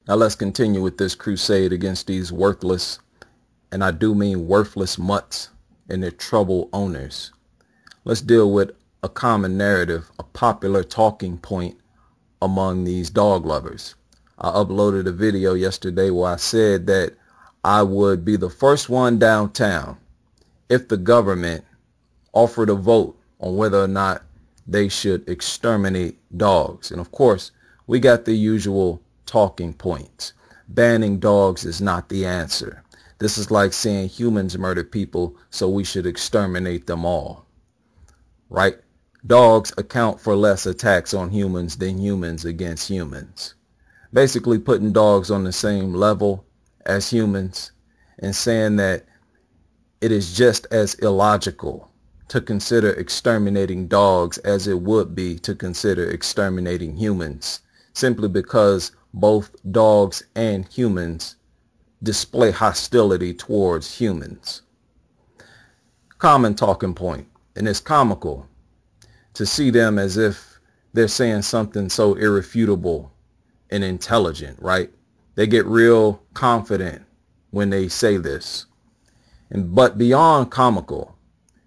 Now let's continue with this crusade against these worthless, and I do mean worthless mutts and their trouble owners. Let's deal with a common narrative, a popular talking point among these dog lovers. I uploaded a video yesterday where I said that I would be the first one downtown if the government offered a vote on whether or not they should exterminate dogs. And of course, we got the usual talking points. Banning dogs is not the answer. This is like saying humans murder people, so we should exterminate them all. Right? Dogs account for less attacks on humans than humans against humans. Basically putting dogs on the same level as humans and saying that it is just as illogical to consider exterminating dogs as it would be to consider exterminating humans, simply because both dogs and humans display hostility towards humans. Common talking point, and it's comical to see them as if they're saying something so irrefutable and intelligent, right? They get real confident when they say this. But beyond comical,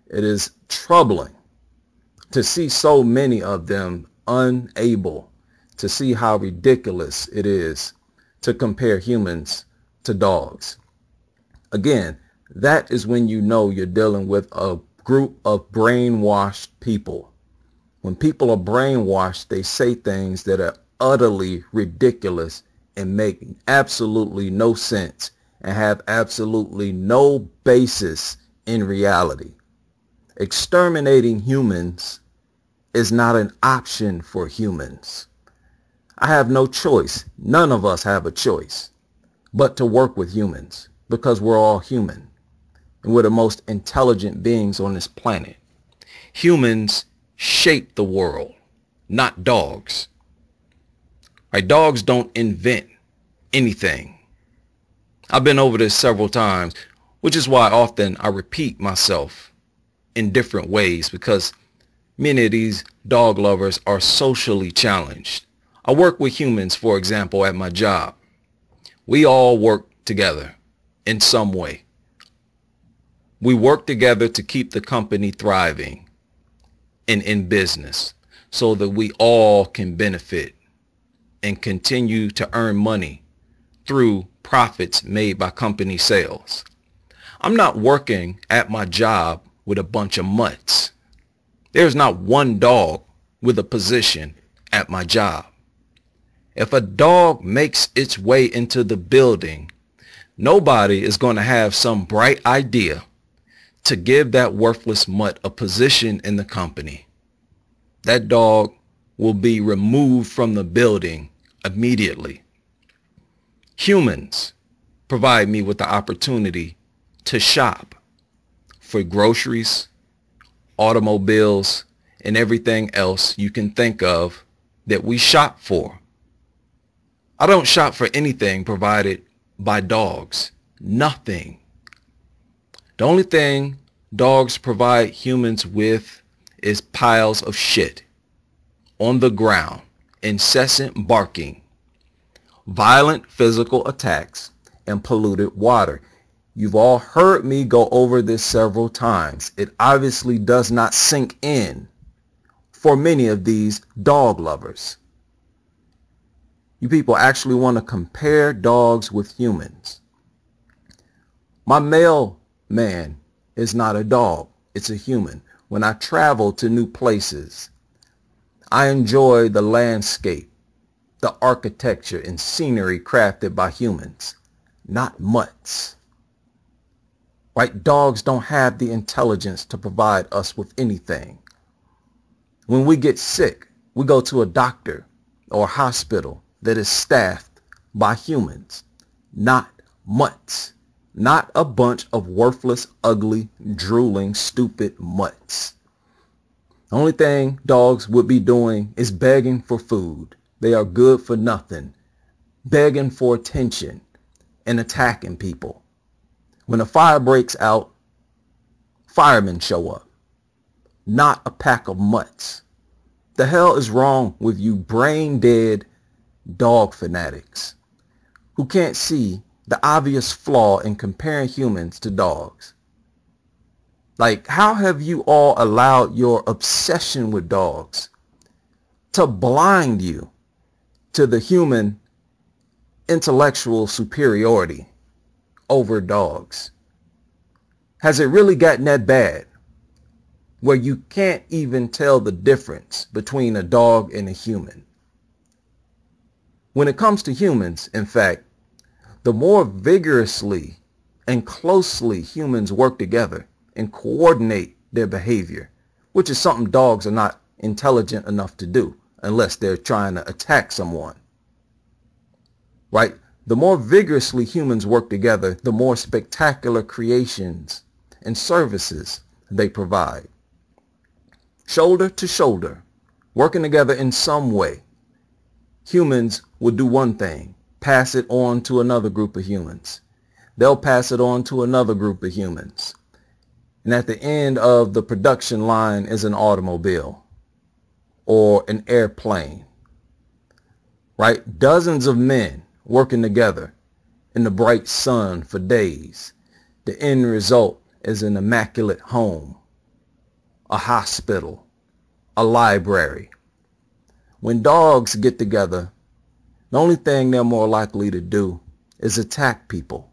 it is troubling to see so many of them unable to see how ridiculous it is to compare humans to dogs. Again, that is when you know you're dealing with a group of brainwashed people. When people are brainwashed, they say things that are utterly ridiculous and make absolutely no sense and have absolutely no basis in reality. Exterminating humans is not an option for humans. I have no choice. None of us have a choice but to work with humans because we're all human and we're the most intelligent beings on this planet. Humans shape the world, not dogs. Right? Dogs don't invent anything. I've been over this several times, which is why often I repeat myself in different ways, because many of these dog lovers are socially challenged. I work with humans, for example, at my job. We all work together in some way. We work together to keep the company thriving and in business so that we all can benefit and continue to earn money through profits made by company sales. I'm not working at my job with a bunch of mutts. There's not one dog with a position at my job. If a dog makes its way into the building, nobody is going to have some bright idea to give that worthless mutt a position in the company. That dog will be removed from the building immediately. Humans provide me with the opportunity to shop for groceries, automobiles, and everything else you can think of that we shop for. I don't shop for anything provided by dogs. Nothing. The only thing dogs provide humans with is piles of shit on the ground, incessant barking, violent physical attacks, and polluted water. You've all heard me go over this several times. It obviously does not sink in for many of these dog lovers. You people actually want to compare dogs with humans. My mailman is not a dog. It's a human. When I travel to new places, I enjoy the landscape, the architecture and scenery crafted by humans, not mutts. Right? Dogs don't have the intelligence to provide us with anything. When we get sick, we go to a doctor or a hospital that is staffed by humans, not mutts. Not a bunch of worthless, ugly, drooling, stupid mutts. The only thing dogs would be doing is begging for food. They are good for nothing, begging for attention and attacking people. When a fire breaks out, firemen show up, not a pack of mutts. The hell is wrong with you brain dead dog fanatics? who can't see the obvious flaw in comparing humans to dogs. Like, how have you all allowed your obsession with dogs to blind you to the human intellectual superiority over dogs? Has it really gotten that bad where you can't even tell the difference between a dog and a human? When it comes to humans, in fact, the more vigorously and closely humans work together and coordinate their behavior, which is something dogs are not intelligent enough to do unless they're trying to attack someone, right? The more vigorously humans work together, the more spectacular creations and services they provide. Shoulder to shoulder, working together in some way, humans will do one thing: pass it on to another group of humans. They'll pass it on to another group of humans. And at the end of the production line is an automobile or an airplane, right? Dozens of men working together in the bright sun for days. The end result is an immaculate home, a hospital, a library. When dogs get together, the only thing they're more likely to do is attack people,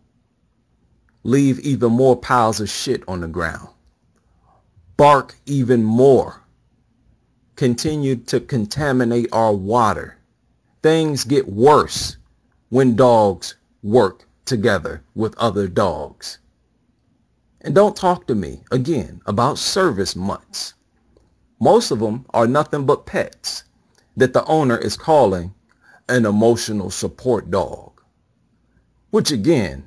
leave even more piles of shit on the ground, bark even more, continue to contaminate our water. Things get worse when dogs work together with other dogs. And don't talk to me, again, about service mutts. Most of them are nothing but pets that the owner is calling an emotional support dog, which again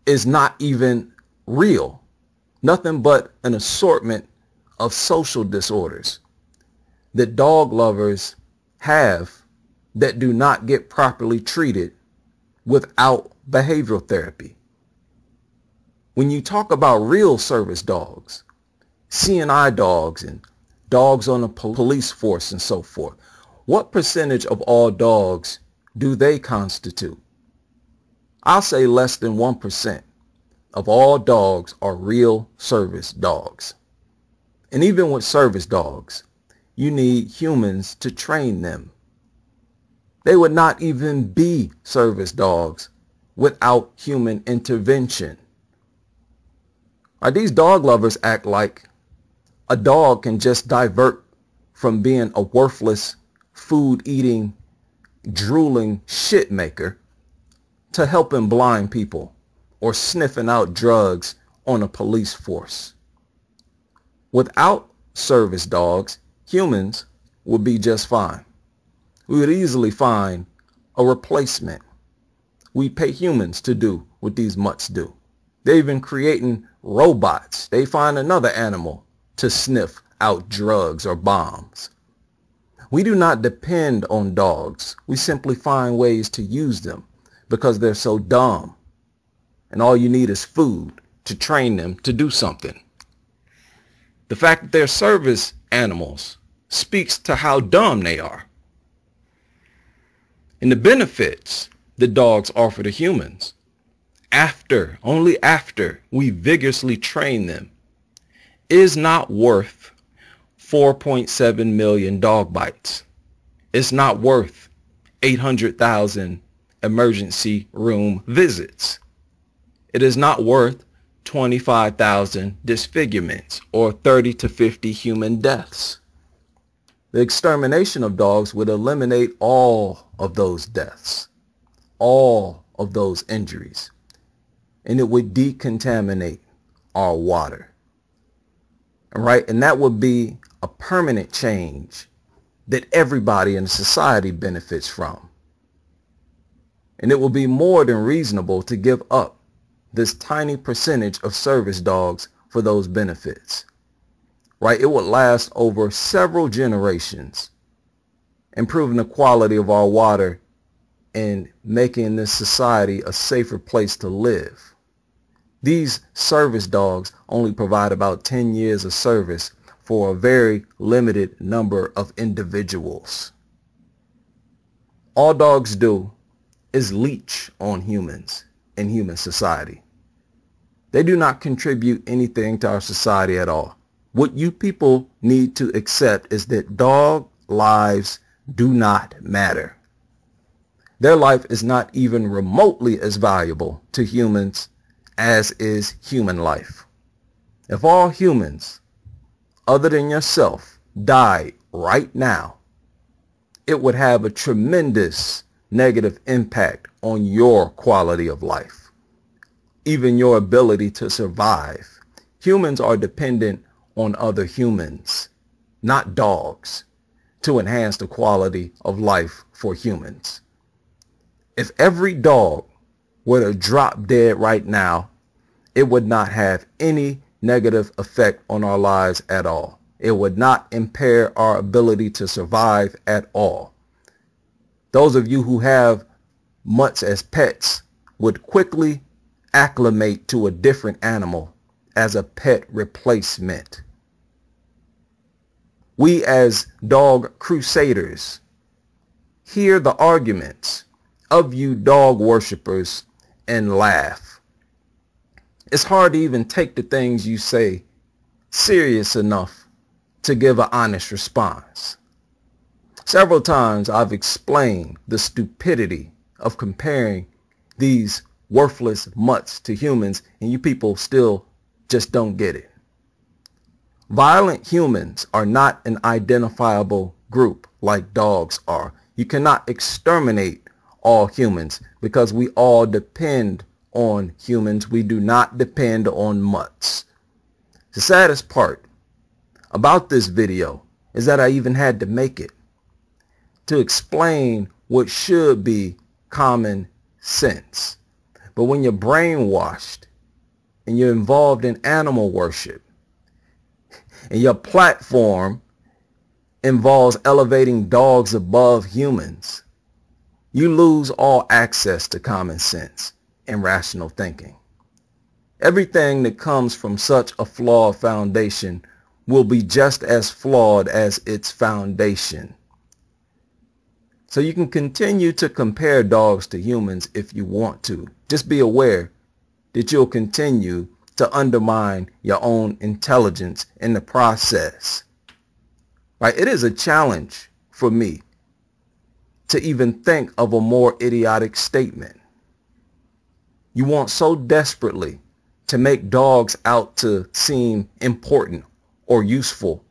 is not even real. Nothing but an assortment of social disorders that dog lovers have that do not get properly treated without behavioral therapy. When you talk about real service dogs, CNI dogs and dogs on the police force and so forth, what percentage of all dogs do they constitute? I'll say less than 1% of all dogs are real service dogs. And even with service dogs, you need humans to train them. They would not even be service dogs without human intervention. These dog lovers act like a dog can just divert from being a worthless, food-eating, drooling shit maker to helping blind people or sniffing out drugs on a police force. Without service dogs, humans would be just fine. We would easily find a replacement. We pay humans to do what these mutts do. They've been creating robots. They find another animal to sniff out drugs or bombs. We do not depend on dogs. We simply find ways to use them because they're so dumb. And all you need is food to train them to do something. The fact that they're service animals speaks to how dumb they are. And the benefits that dogs offer to humans, only after we vigorously train them, is not worth 4.7 million dog bites. It's not worth 800,000 emergency room visits. It is not worth 25,000 disfigurements or 30 to 50 human deaths. The extermination of dogs would eliminate all of those deaths, all of those injuries, and it would decontaminate our water. Right? And that would be a permanent change that everybody in society benefits from. And it will be more than reasonable to give up this tiny percentage of service dogs for those benefits. Right? It would last over several generations, improving the quality of our water and making this society a safer place to live. These service dogs only provide about 10 years of service for a very limited number of individuals. All dogs do is leech on humans and human society. They do not contribute anything to our society at all. What you people need to accept is that dog lives do not matter. Their life is not even remotely as valuable to humans as is human life. If all humans, other than yourself, died right now, it would have a tremendous negative impact on your quality of life, even your ability to survive. Humans are dependent on other humans, not dogs, to enhance the quality of life for humans. If every dog were to drop dead right now, it would not have any negative effect on our lives at all. It would not impair our ability to survive at all. Those of you who have mutts as pets would quickly acclimate to a different animal as a pet replacement. We as dog crusaders hear the arguments of you dog worshippers and laugh. It's hard to even take the things you say serious enough to give an honest response. Several times I've explained the stupidity of comparing these worthless mutts to humans, and you people still just don't get it. Violent humans are not an identifiable group like dogs are. You cannot exterminate all humans because we all depend on humans. We do not depend on mutts. The saddest part about this video is that I even had to make it to explain what should be common sense. But when you're brainwashed and you're involved in animal worship and your platform involves elevating dogs above humans, you lose all access to common sense and rational thinking. Everything that comes from such a flawed foundation will be just as flawed as its foundation. So you can continue to compare dogs to humans if you want to. Just be aware that you'll continue to undermine your own intelligence in the process. Right? It is a challenge for me to even think of a more idiotic statement. You want so desperately to make dogs out to seem important or useful.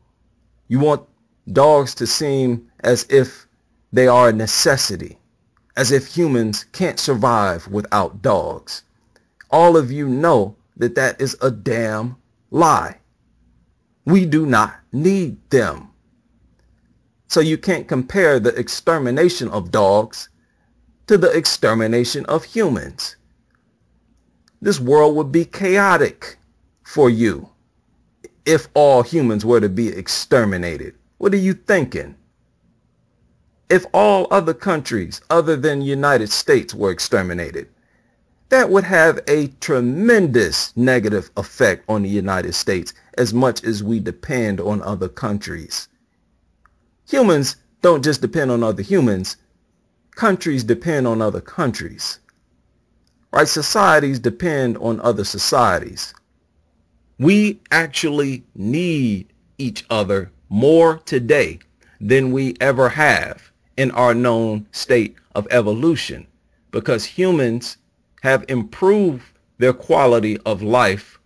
You want dogs to seem as if they are a necessity, as if humans can't survive without dogs. All of you know that that is a damn lie. We do not need them. So you can't compare the extermination of dogs to the extermination of humans. This world would be chaotic for you if all humans were to be exterminated. What are you thinking? If all other countries other than the United States were exterminated, that would have a tremendous negative effect on the United States as much as we depend on other countries. Humans don't just depend on other humans. Countries depend on other countries. Right? Societies depend on other societies. We actually need each other more today than we ever have in our known state of evolution, because humans have improved their quality of life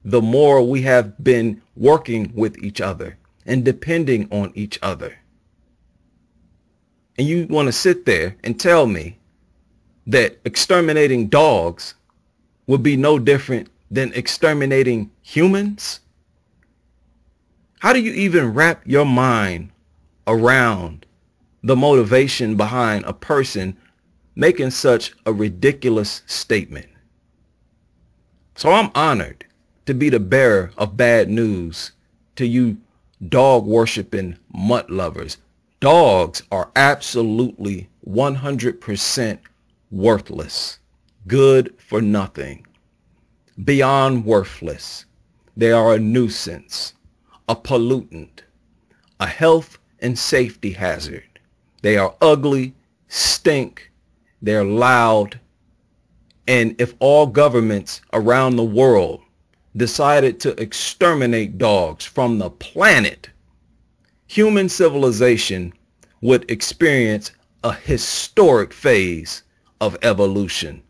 the more we have been working with each other and depending on each other. And you want to sit there and tell me that exterminating dogs would be no different than exterminating humans? How do you even wrap your mind around the motivation behind a person making such a ridiculous statement? So I'm honored to be the bearer of bad news to you dog worshiping mutt lovers. Dogs are absolutely 100% worthless, good for nothing, beyond worthless. They are a nuisance, a pollutant, a health and safety hazard. They are ugly, stink, They're loud. And if all governments around the world decided to exterminate dogs from the planet, human civilization would experience a historic phase of evolution.